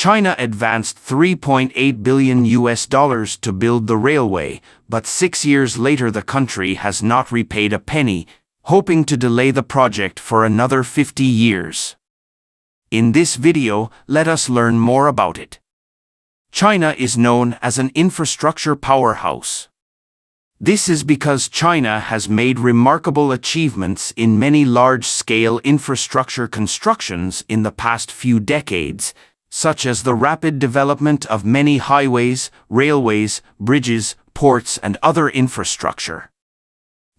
China advanced $3.8 billion to build the railway, but 6 years later the country has not repaid a penny, hoping to delay the project for another 50 years. In this video, let us learn more about it. China is known as an infrastructure powerhouse. This is because China has made remarkable achievements in many large-scale infrastructure constructions in the past few decades, such as the rapid development of many highways, railways, bridges, ports, and other infrastructure.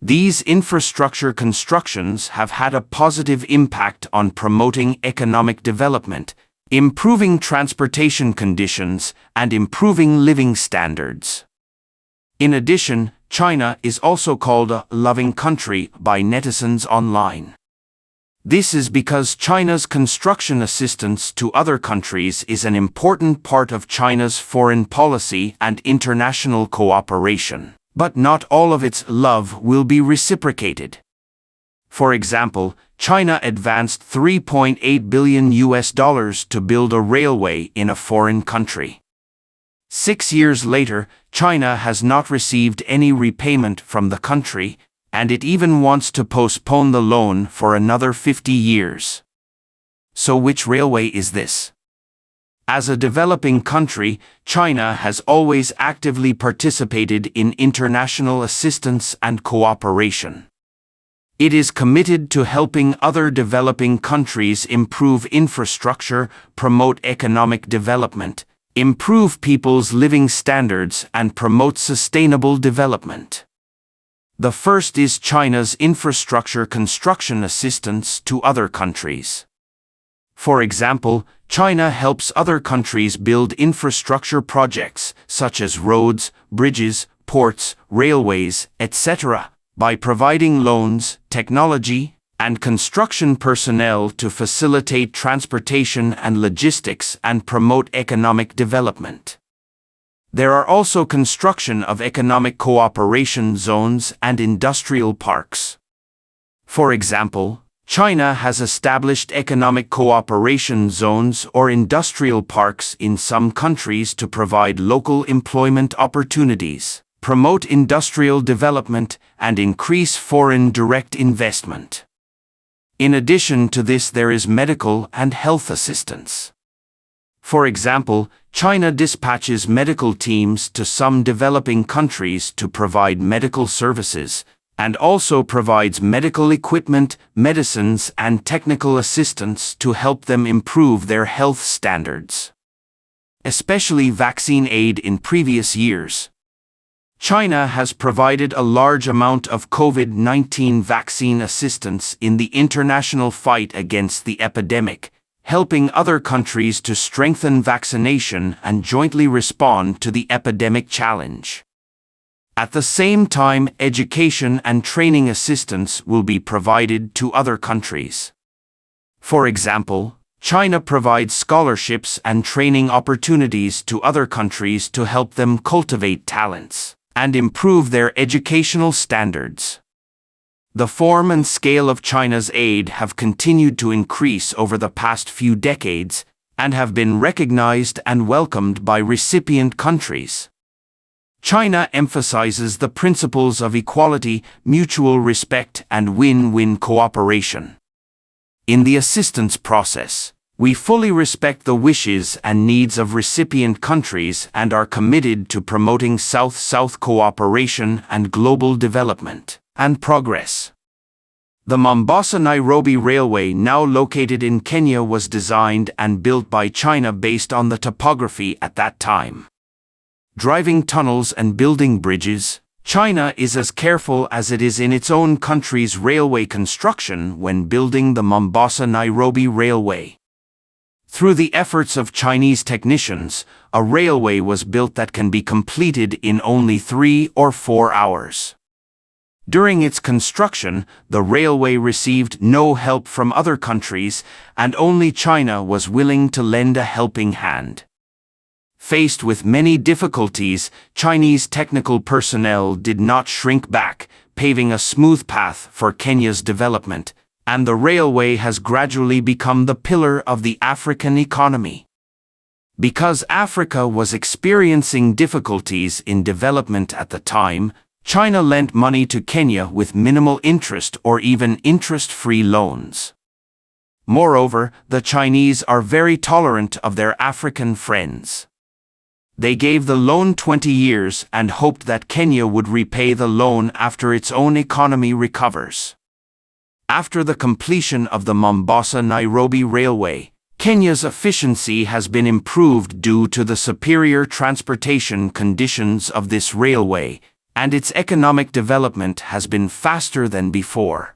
These infrastructure constructions have had a positive impact on promoting economic development, improving transportation conditions, and improving living standards. In addition, China is also called a loving country by netizens online. This is because China's construction assistance to other countries is an important part of China's foreign policy and international cooperation. But not all of its love will be reciprocated. For example, China advanced $3.8 billion to build a railway in a foreign country. 6 years later, China has not received any repayment from the country, and it even wants to postpone the loan for another 50 years. So which railway is this? As a developing country, China has always actively participated in international assistance and cooperation. It is committed to helping other developing countries improve infrastructure, promote economic development, improve people's living standards, and promote sustainable development. The first is China's infrastructure construction assistance to other countries. For example, China helps other countries build infrastructure projects such as roads, bridges, ports, railways, etc., by providing loans, technology, and construction personnel to facilitate transportation and logistics and promote economic development. There are also construction of economic cooperation zones and industrial parks. For example, China has established economic cooperation zones or industrial parks in some countries to provide local employment opportunities, promote industrial development, and increase foreign direct investment. In addition to this, there is medical and health assistance. For example, China dispatches medical teams to some developing countries to provide medical services, and also provides medical equipment, medicines, and technical assistance to help them improve their health standards. Especially vaccine aid in previous years. China has provided a large amount of COVID-19 vaccine assistance in the international fight against the epidemic, helping other countries to strengthen vaccination and jointly respond to the epidemic challenge. At the same time, education and training assistance will be provided to other countries. For example, China provides scholarships and training opportunities to other countries to help them cultivate talents and improve their educational standards. The form and scale of China's aid have continued to increase over the past few decades and have been recognized and welcomed by recipient countries. China emphasizes the principles of equality, mutual respect, and win-win cooperation. In the assistance process, we fully respect the wishes and needs of recipient countries and are committed to promoting South-South cooperation and global development and progress. The Mombasa-Nairobi Railway, now located in Kenya, was designed and built by China based on the topography at that time. Driving tunnels and building bridges, China is as careful as it is in its own country's railway construction when building the Mombasa-Nairobi Railway. Through the efforts of Chinese technicians, a railway was built that can be completed in only 3 or 4 hours. During its construction, the railway received no help from other countries, and only China was willing to lend a helping hand. Faced with many difficulties, Chinese technical personnel did not shrink back, paving a smooth path for Kenya's development, and the railway has gradually become the pillar of the African economy. Because Africa was experiencing difficulties in development at the time, China lent money to Kenya with minimal interest or even interest-free loans. Moreover, the Chinese are very tolerant of their African friends. They gave the loan 20 years and hoped that Kenya would repay the loan after its own economy recovers. After the completion of the Mombasa-Nairobi Railway, Kenya's efficiency has been improved due to the superior transportation conditions of this railway, and its economic development has been faster than before.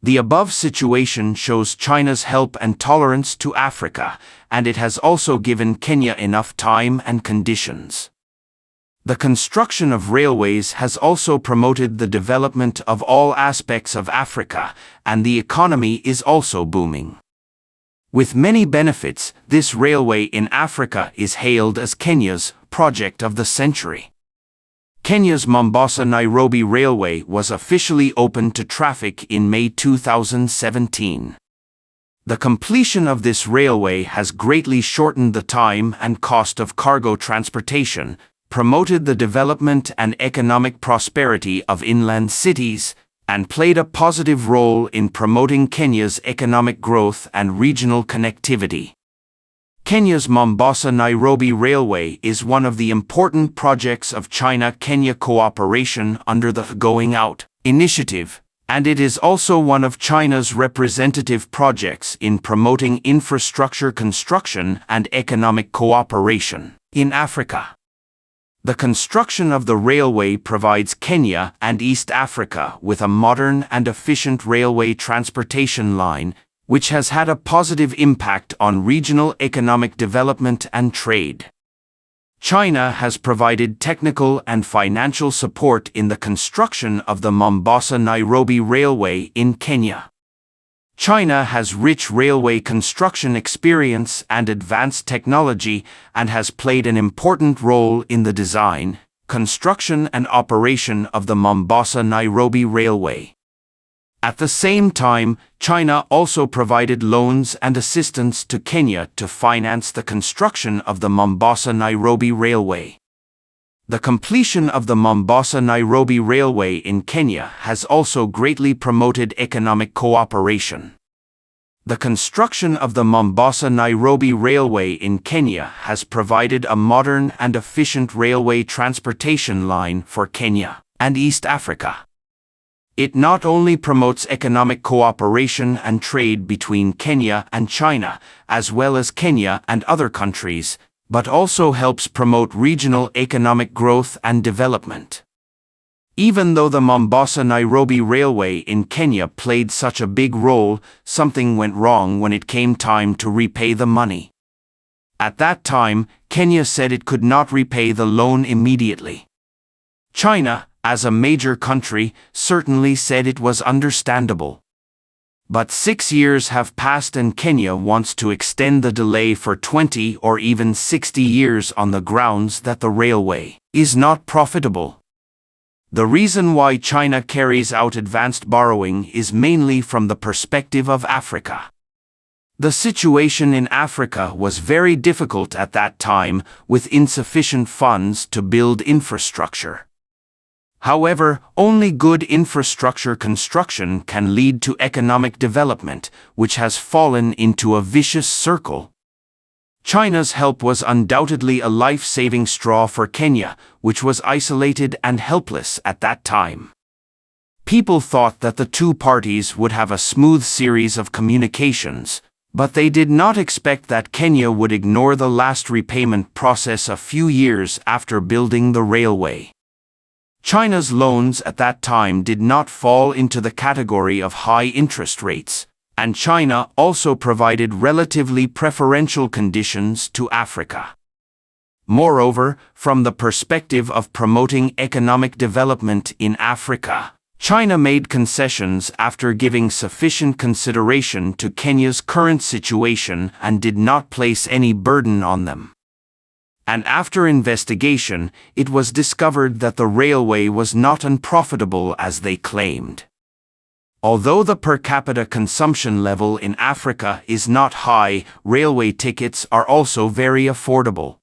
The above situation shows China's help and tolerance to Africa, and it has also given Kenya enough time and conditions. The construction of railways has also promoted the development of all aspects of Africa, and the economy is also booming. With many benefits, this railway in Africa is hailed as Kenya's project of the century. Kenya's Mombasa-Nairobi Railway was officially opened to traffic in May 2017. The completion of this railway has greatly shortened the time and cost of cargo transportation, promoted the development and economic prosperity of inland cities, and played a positive role in promoting Kenya's economic growth and regional connectivity. Kenya's Mombasa-Nairobi Railway is one of the important projects of China-Kenya cooperation under the Going Out initiative, and it is also one of China's representative projects in promoting infrastructure construction and economic cooperation in Africa. The construction of the railway provides Kenya and East Africa with a modern and efficient railway transportation line, which has had a positive impact on regional economic development and trade. China has provided technical and financial support in the construction of the Mombasa-Nairobi Railway in Kenya. China has rich railway construction experience and advanced technology and has played an important role in the design, construction and operation of the Mombasa-Nairobi Railway. At the same time, China also provided loans and assistance to Kenya to finance the construction of the Mombasa-Nairobi Railway. The completion of the Mombasa-Nairobi Railway in Kenya has also greatly promoted economic cooperation. The construction of the Mombasa-Nairobi Railway in Kenya has provided a modern and efficient railway transportation line for Kenya and East Africa. It not only promotes economic cooperation and trade between Kenya and China, as well as Kenya and other countries, but also helps promote regional economic growth and development. Even though the Mombasa-Nairobi Railway in Kenya played such a big role, something went wrong when it came time to repay the money. At that time, Kenya said it could not repay the loan immediately. China, as a major country, certainly said it was understandable. But 6 years have passed and Kenya wants to extend the delay for 20 or even 60 years on the grounds that the railway is not profitable. The reason why China carries out advanced borrowing is mainly from the perspective of Africa. The situation in Africa was very difficult at that time, with insufficient funds to build infrastructure. However, only good infrastructure construction can lead to economic development, which has fallen into a vicious circle. China's help was undoubtedly a life-saving straw for Kenya, which was isolated and helpless at that time. People thought that the two parties would have a smooth series of communications, but they did not expect that Kenya would ignore the last repayment process a few years after building the railway. China's loans at that time did not fall into the category of high interest rates, and China also provided relatively preferential conditions to Africa. Moreover, from the perspective of promoting economic development in Africa, China made concessions after giving sufficient consideration to Kenya's current situation and did not place any burden on them. And after investigation, it was discovered that the railway was not unprofitable as they claimed. Although the per capita consumption level in Africa is not high, railway tickets are also very affordable.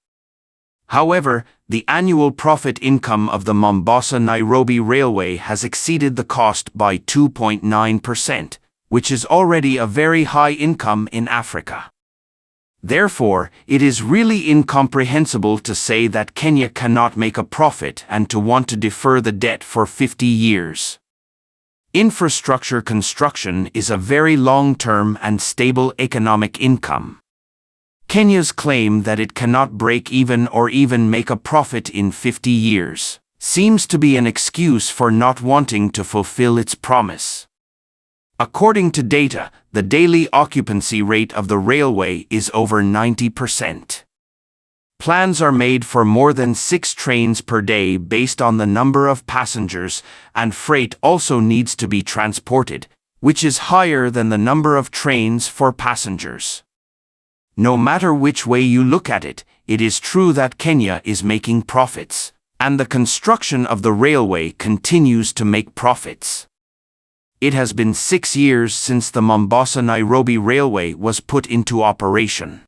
However, the annual profit income of the Mombasa-Nairobi Railway has exceeded the cost by 2.9%, which is already a very high income in Africa. Therefore, it is really incomprehensible to say that Kenya cannot make a profit and to want to defer the debt for 50 years. Infrastructure construction is a very long-term and stable economic income. Kenya's claim that it cannot break even or even make a profit in 50 years seems to be an excuse for not wanting to fulfill its promise. According to data, the daily occupancy rate of the railway is over 90%. Plans are made for more than 6 trains per day based on the number of passengers, and freight also needs to be transported, which is higher than the number of trains for passengers. No matter which way you look at it, it is true that Kenya is making profits, and the construction of the railway continues to make profits. It has been 6 years since the Mombasa-Nairobi Railway was put into operation.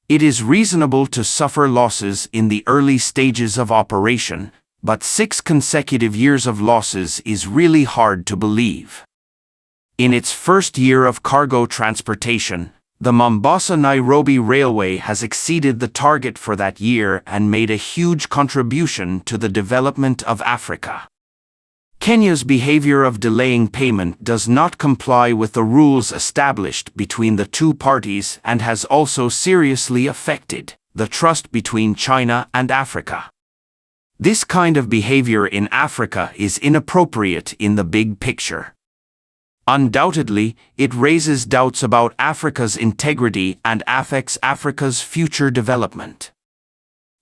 It is reasonable to suffer losses in the early stages of operation, but 6 consecutive years of losses is really hard to believe. In its first year of cargo transportation, the Mombasa-Nairobi Railway has exceeded the target for that year and made a huge contribution to the development of Africa. Kenya's behavior of delaying payment does not comply with the rules established between the two parties and has also seriously affected the trust between China and Africa. This kind of behavior in Africa is inappropriate in the big picture. Undoubtedly, it raises doubts about Africa's integrity and affects Africa's future development.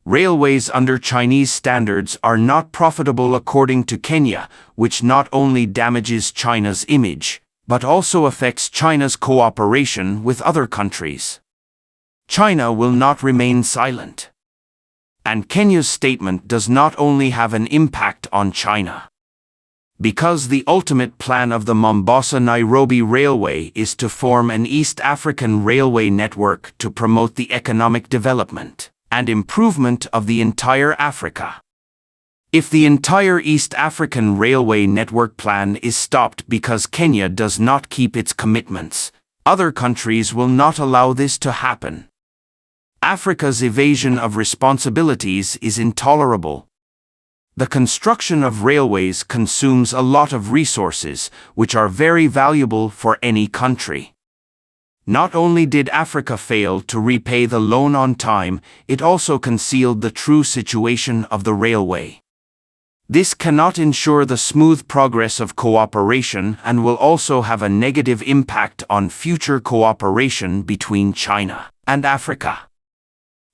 Railways under Chinese standards are not profitable according to Kenya, which not only damages China's image, but also affects China's cooperation with other countries. China will not remain silent. And Kenya's statement does not only have an impact on China. Because the ultimate plan of the Mombasa-Nairobi Railway is to form an East African railway network to promote the economic development and improvement of the entire Africa. If the entire East African railway network plan is stopped because Kenya does not keep its commitments, other countries will not allow this to happen. Africa's evasion of responsibilities is intolerable. The construction of railways consumes a lot of resources, which are very valuable for any country. Not only did Africa fail to repay the loan on time, it also concealed the true situation of the railway. This cannot ensure the smooth progress of cooperation and will also have a negative impact on future cooperation between China and Africa.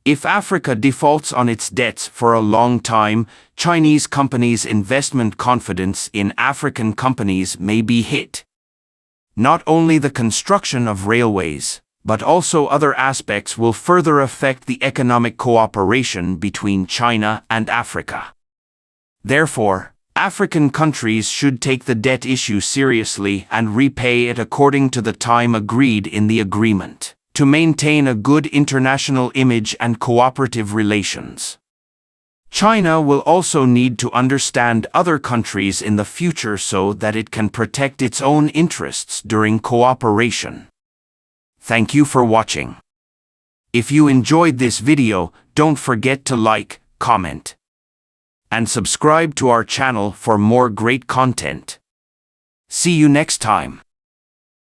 If Africa defaults on its debts for a long time, Chinese companies' investment confidence in African companies may be hit. Not only the construction of railways, but also other aspects will further affect the economic cooperation between China and Africa. Therefore, African countries should take the debt issue seriously and repay it according to the time agreed in the agreement, to maintain a good international image and cooperative relations. China will also need to understand other countries in the future so that it can protect its own interests during cooperation. Thank you for watching. If you enjoyed this video, don't forget to like, comment, and subscribe to our channel for more great content. See you next time.